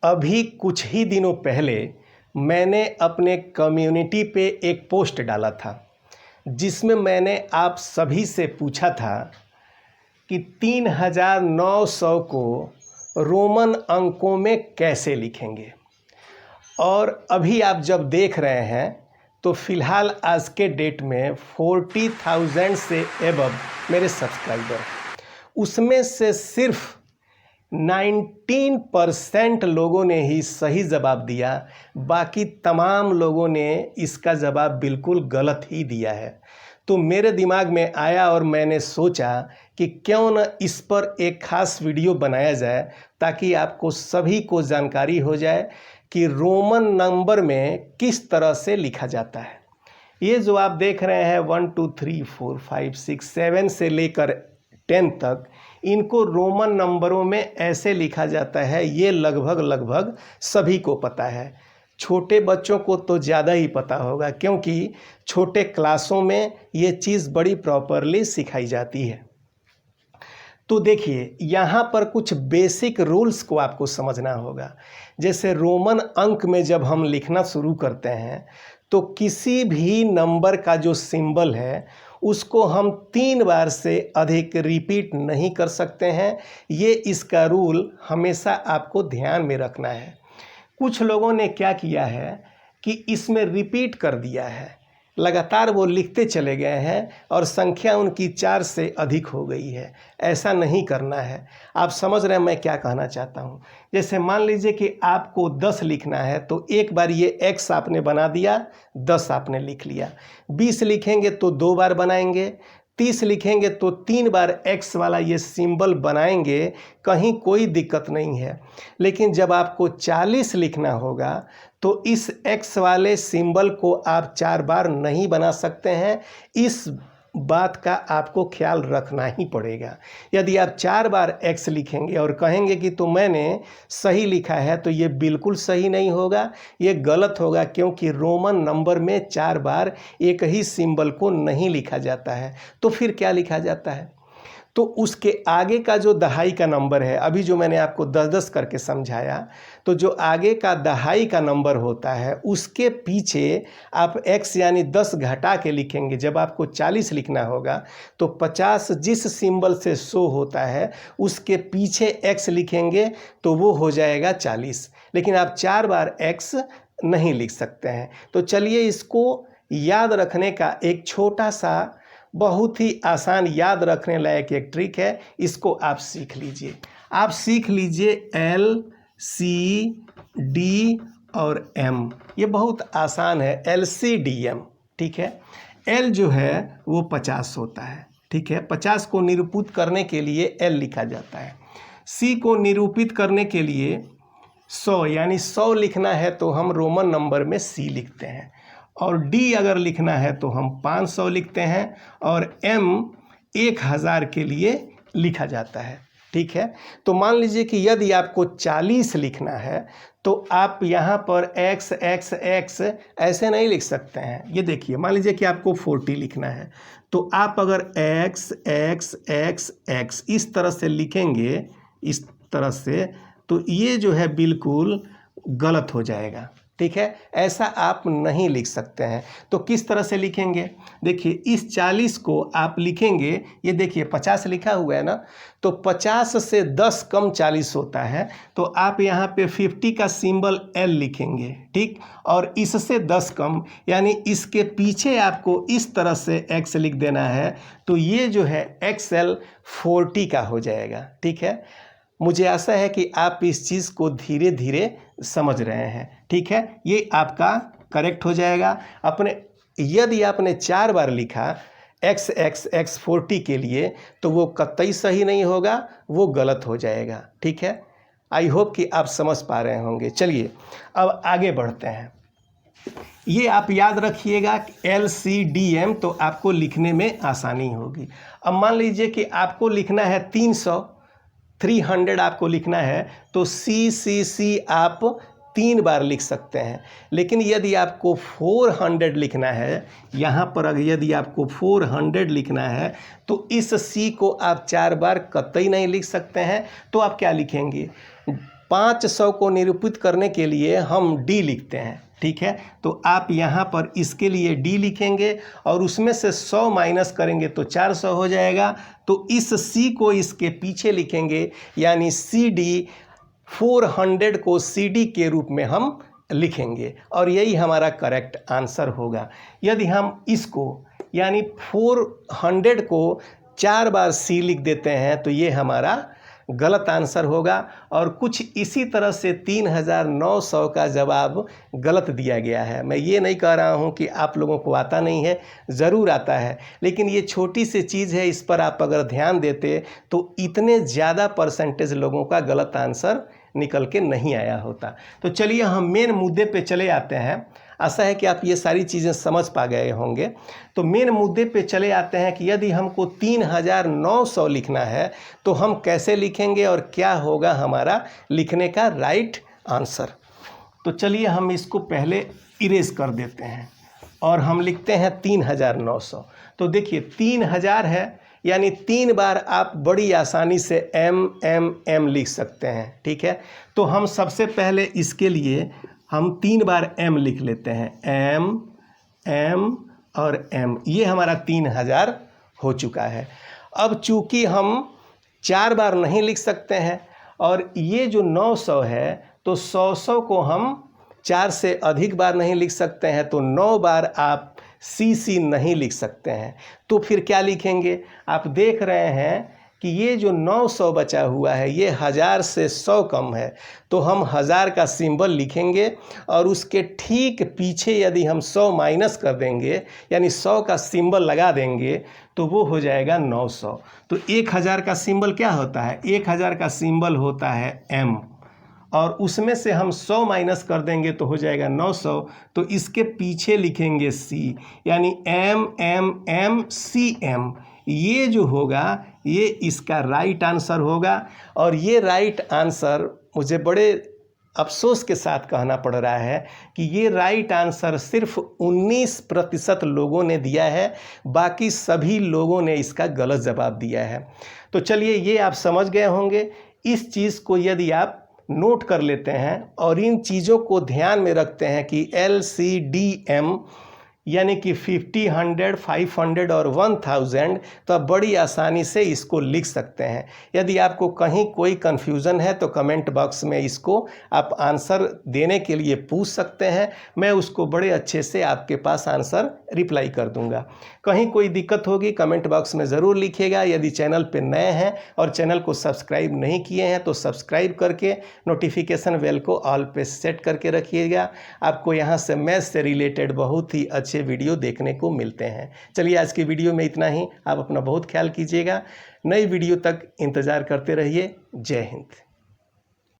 अभी कुछ ही दिनों पहले मैंने अपने कम्युनिटी पे एक पोस्ट डाला था जिसमें मैंने आप सभी से पूछा था कि 3900 को रोमन अंकों में कैसे लिखेंगे। और अभी आप जब देख रहे हैं तो फ़िलहाल आज के डेट में 40,000 से एबव मेरे सब्सक्राइबर, उसमें से सिर्फ 19% लोगों ने ही सही जवाब दिया, बाकी तमाम लोगों ने इसका जवाब बिल्कुल गलत ही दिया है। तो मेरे दिमाग में आया और मैंने सोचा कि क्यों न इस पर एक ख़ास वीडियो बनाया जाए ताकि आपको सभी को जानकारी हो जाए कि रोमन नंबर में किस तरह से लिखा जाता है। ये जो आप देख रहे हैं 1 2 3 4 5 6 7 से लेकर 10 तक, इनको रोमन नंबरों में ऐसे लिखा जाता है। ये लगभग सभी को पता है। छोटे बच्चों को तो ज़्यादा ही पता होगा क्योंकि छोटे क्लासों में ये चीज़ बड़ी प्रॉपरली सिखाई जाती है। तो देखिए, यहाँ पर कुछ बेसिक रूल्स को आपको समझना होगा। जैसे रोमन अंक में जब हम लिखना शुरू करते हैं तो किसी भी नंबर का जो सिंबल है उसको हम 3 बार से अधिक रिपीट नहीं कर सकते हैं। ये इसका रूल हमेशा आपको ध्यान में रखना है। कुछ लोगों ने क्या किया है कि इसमें रिपीट कर दिया है, लगातार वो लिखते चले गए हैं और संख्या उनकी 4 से अधिक हो गई है। ऐसा नहीं करना है। आप समझ रहे हैं मैं क्या कहना चाहता हूँ। जैसे मान लीजिए कि आपको 10 लिखना है तो एक बार ये x आपने बना दिया, 10 आपने लिख लिया। 20 लिखेंगे तो 2 बार बनाएंगे, 30 लिखेंगे तो 3 बार x वाला ये सिंबल बनाएंगे, कहीं कोई दिक्कत नहीं है। लेकिन जब आपको 40 लिखना होगा तो इस x वाले सिंबल को आप 4 बार नहीं बना सकते हैं। इस बात का आपको ख्याल रखना ही पड़ेगा। यदि आप 4 बार x लिखेंगे और कहेंगे कि तो मैंने सही लिखा है, तो ये बिल्कुल सही नहीं होगा, ये गलत होगा, क्योंकि रोमन नंबर में 4 बार एक ही सिंबल को नहीं लिखा जाता है। तो फिर क्या लिखा जाता है? तो उसके आगे का जो दहाई का नंबर है, अभी जो मैंने आपको 10-10 करके समझाया, तो जो आगे का दहाई का नंबर होता है उसके पीछे आप x यानी 10 घटा के लिखेंगे। जब आपको 40 लिखना होगा तो 50 जिस सिंबल से शो होता है उसके पीछे x लिखेंगे तो वो हो जाएगा 40। लेकिन आप 4 बार x नहीं लिख सकते हैं। तो चलिए, इसको याद रखने का एक छोटा सा, बहुत ही आसान, याद रखने लायक एक ट्रिक है। इसको आप सीख लीजिए। आप सीख लीजिए L C D और M। ये बहुत आसान है, LCDM। ठीक है। L जो है वो 50 होता है। ठीक है। 50 को निरूपित करने के लिए L लिखा जाता है। C को निरूपित करने के लिए 100 यानी 100 लिखना है तो हम रोमन नंबर में C लिखते हैं। और D अगर लिखना है तो हम 500 लिखते हैं। और M 1000 के लिए लिखा जाता है। ठीक है। तो मान लीजिए कि यदि आपको 40 लिखना है तो आप यहाँ पर x x x ऐसे नहीं लिख सकते हैं। ये देखिए, मान लीजिए कि आपको 40 लिखना है तो आप अगर x x x x इस तरह से लिखेंगे, इस तरह से, तो ये जो है बिल्कुल गलत हो जाएगा। ठीक है। ऐसा आप नहीं लिख सकते हैं। तो किस तरह से लिखेंगे? देखिए, इस 40 को आप लिखेंगे, ये देखिए 50 लिखा हुआ है ना, तो 50 से 10 कम 40 होता है, तो आप यहाँ पे 50 का सिंबल L लिखेंगे। ठीक। और इससे 10 कम यानी इसके पीछे आपको इस तरह से x लिख देना है, तो ये जो है XL 40 का हो जाएगा। ठीक है। मुझे आशा है कि आप इस चीज़ को धीरे धीरे समझ रहे हैं। ठीक है। ये आपका करेक्ट हो जाएगा। यदि आपने 4 बार लिखा x x x 40 के लिए तो वो कतई सही नहीं होगा, वो गलत हो जाएगा। ठीक है। आई होप कि आप समझ पा रहे होंगे। चलिए अब आगे बढ़ते हैं। ये आप याद रखिएगा LCDM, तो आपको लिखने में आसानी होगी। अब मान लीजिए कि आपको लिखना है 300 आपको लिखना है तो C आप 3 बार लिख सकते हैं। लेकिन यदि आपको 400 लिखना है, यहाँ पर अगर यदि आपको 400 लिखना है तो इस C को आप 4 बार कतई नहीं लिख सकते हैं। तो आप क्या लिखेंगे? 500 को निरूपित करने के लिए हम डी लिखते हैं, ठीक है। तो आप यहाँ पर इसके लिए डी लिखेंगे और उसमें से 100 माइनस करेंगे तो 400 हो जाएगा। तो इस सी को इसके पीछे लिखेंगे, यानी सी डी 400 को सी डी के रूप में हम लिखेंगे और यही हमारा करेक्ट आंसर होगा। यदि हम इसको यानी 400 को 4 बार सी लिख देते हैं तो ये हमारा गलत आंसर होगा। और कुछ इसी तरह से 3900 का जवाब गलत दिया गया है। मैं ये नहीं कह रहा हूँ कि आप लोगों को आता नहीं है, ज़रूर आता है, लेकिन ये छोटी सी चीज़ है, इस पर आप अगर ध्यान देते तो इतने ज़्यादा परसेंटेज लोगों का गलत आंसर निकल के नहीं आया होता। तो चलिए हम मेन मुद्दे पे चले आते हैं। आशा है कि आप ये सारी चीज़ें समझ पा गए होंगे। तो मेन मुद्दे पे चले आते हैं कि यदि हमको 3900 लिखना है तो हम कैसे लिखेंगे और क्या होगा हमारा लिखने का राइट आंसर। तो चलिए हम इसको पहले इरेज कर देते हैं और हम लिखते हैं 3900। तो देखिए 3000 है, यानी 3 बार आप बड़ी आसानी से m लिख सकते हैं, ठीक है। तो हम सबसे पहले इसके लिए हम 3 बार m लिख लेते हैं, m और m, ये हमारा 3000 हो चुका है। अब चूंकि हम 4 बार नहीं लिख सकते हैं और ये जो 900 है तो 100 को हम 4 से अधिक बार नहीं लिख सकते हैं, तो 9 बार आप सी नहीं लिख सकते हैं। तो फिर क्या लिखेंगे? आप देख रहे हैं कि ये जो 900 बचा हुआ है ये 1000 से 100 कम है, तो हम 1000 का सिंबल लिखेंगे और उसके ठीक पीछे यदि हम 100 माइनस कर देंगे यानी 100 का सिंबल लगा देंगे तो वो हो जाएगा 900। तो 1000 का सिंबल क्या होता है? 1000 का सिंबल होता है m और उसमें से हम 100 माइनस कर देंगे तो हो जाएगा 900। तो इसके पीछे लिखेंगे c, यानी m c m, ये जो होगा ये इसका राइट आंसर होगा। और ये राइट आंसर मुझे बड़े अफसोस के साथ कहना पड़ रहा है कि ये राइट आंसर सिर्फ 19% लोगों ने दिया है, बाकी सभी लोगों ने इसका गलत जवाब दिया है। तो चलिए ये आप समझ गए होंगे। इस चीज़ को यदि आप नोट कर लेते हैं और इन चीज़ों को ध्यान में रखते हैं कि LCDM यानी कि 50, 100, 500 और 1000, तो आप बड़ी आसानी से इसको लिख सकते हैं। यदि आपको कहीं कोई कन्फ्यूज़न है तो कमेंट बॉक्स में इसको आप आंसर देने के लिए पूछ सकते हैं, मैं उसको बड़े अच्छे से आपके पास आंसर रिप्लाई कर दूंगा। कहीं कोई दिक्कत होगी कमेंट बॉक्स में ज़रूर लिखिएगा। यदि चैनल पे नए हैं और चैनल को सब्सक्राइब नहीं किए हैं तो सब्सक्राइब करके नोटिफिकेशन बेल को ऑल पे सेट करके रखिएगा। आपको यहाँ से मैथ से रिलेटेड बहुत ही अच्छे वीडियो देखने को मिलते हैं। चलिए आज की वीडियो में इतना ही। आप अपना बहुत ख्याल कीजिएगा। नई वीडियो तक इंतज़ार करते रहिए। जय हिंद।